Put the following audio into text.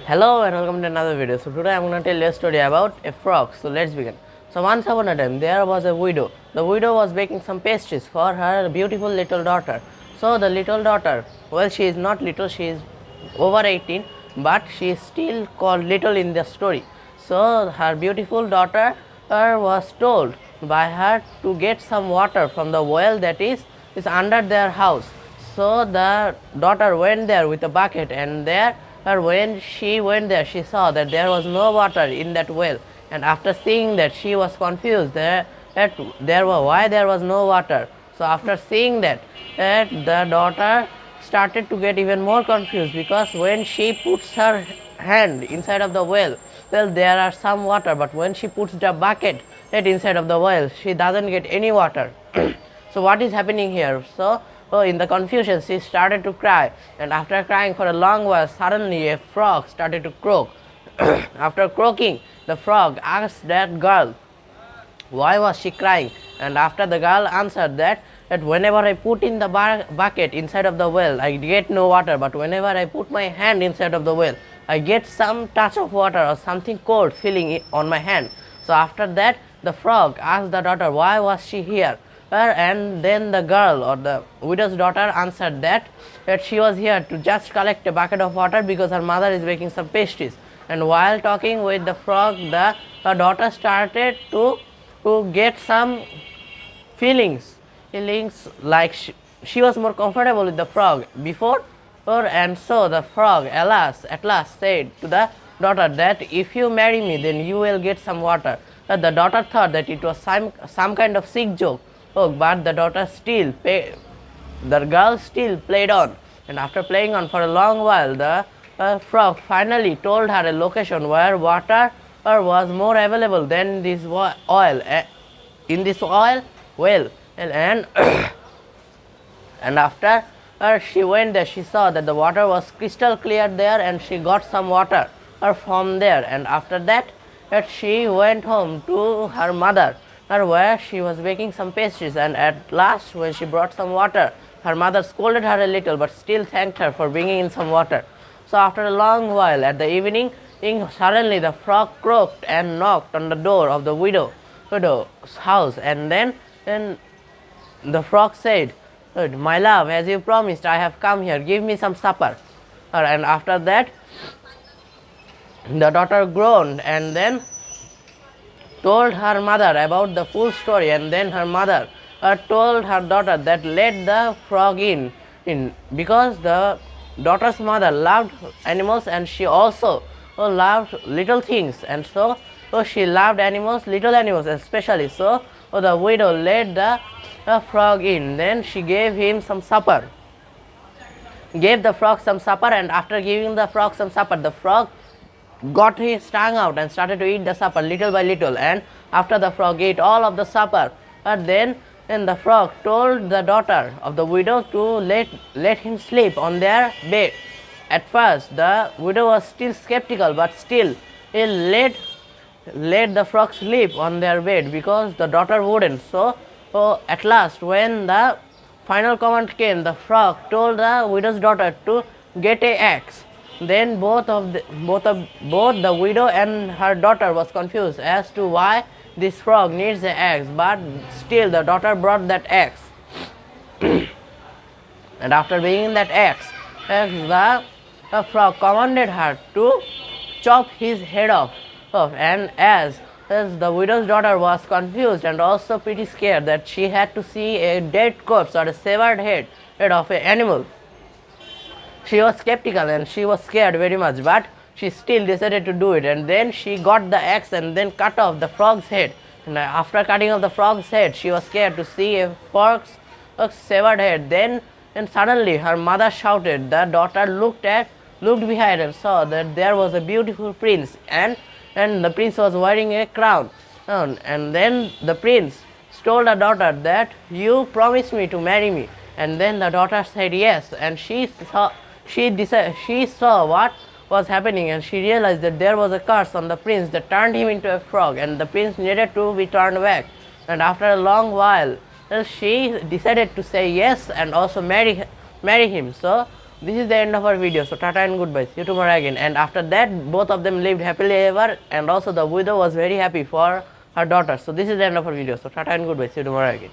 Hello and welcome to another video. So today I'm going to tell you a story about a frog. So let's begin. So once upon a time there was a widow. The widow was baking some pastries for her beautiful little daughter. So the little daughter, well, she is not little, she is over 18, but she is still called little in the story. So her beautiful daughter was told by her to get some water from the well that is under their house. So the daughter went there with a bucket, and when she went there, she saw that there was no water in that well. And after seeing that, she was confused why there was no water. So after seeing that, the daughter started to get even more confused, because when she puts her hand inside of the well, there are some water, but when she puts the bucket inside of the well, she doesn't get any water. So what is happening here? So in the confusion, she started to cry, and after crying for a long while, suddenly a frog started to croak. After croaking, the frog asked that girl why was she crying, and after the girl answered that whenever I put in the bucket inside of the well, I get no water, but whenever I put my hand inside of the well, I get some touch of water or something cold feeling on my hand. So after that, the frog asked the daughter why was she here, and then the girl or the widow's daughter answered that she was here to just collect a bucket of water because her mother is making some pastries. And while talking with the frog, her daughter started to get some feelings like she was more comfortable with the frog before. And so the frog at last said to the daughter that if you marry me, then you will get some water. The daughter thought that it was some kind of sick joke. But the girl still played on, and after playing on for a long while, the frog finally told her a location where water was more available than this oil. In this oil well, and and after she went there, she saw that the water was crystal clear there, and she got some water from there. And after that, she went home to her mother, where she was baking some pastries. And at last, when she brought some water, her mother scolded her a little, but still thanked her for bringing in some water. So after a long while, at the evening, suddenly the frog croaked and knocked on the door of the widow's house. And then the frog said, "My love, as you promised, I have come here. Give me some supper." And after that, the daughter groaned and then told her mother about the full story. And then her mother told her daughter that let the frog in because the daughter's mother loved animals, and she also loved little things, and so she loved animals, little animals especially. So the widow let the frog in. Then she gave him some supper, gave the frog some supper, and after giving the frog some supper, the frog got his tongue out and started to eat the supper little by little. And after the frog ate all of the supper, then the frog told the daughter of the widow to let him sleep on their bed. At first, the widow was still skeptical, but still he let the frog sleep on their bed because the daughter wouldn't. So at last, when the final command came, the frog told the widow's daughter to get an axe. Then both the widow and her daughter was confused as to why this frog needs an axe, but still the daughter brought that axe. And after bringing that axe, the frog commanded her to chop his head off. And as the widow's daughter was confused and also pretty scared that she had to see a dead corpse or a severed head of an animal, she was skeptical and she was scared very much, but she still decided to do it. And then she got the axe and then cut off the frog's head. And after cutting off the frog's head, she was scared to see a frog's severed head. Then and suddenly her mother shouted. The daughter looked behind and saw that there was a beautiful prince, and the prince was wearing a crown. And then the prince told her daughter that you promised me to marry me. And then the daughter said yes, and she saw what was happening, and she realized that there was a curse on the prince that turned him into a frog, and the prince needed to be turned back. And after a long while, she decided to say yes and also marry him. So this is the end of our video. So tata and goodbye. See you tomorrow again. And after that, both of them lived happily ever, and also the widow was very happy for her daughter. So this is the end of our video. So tata and goodbye. See you tomorrow again.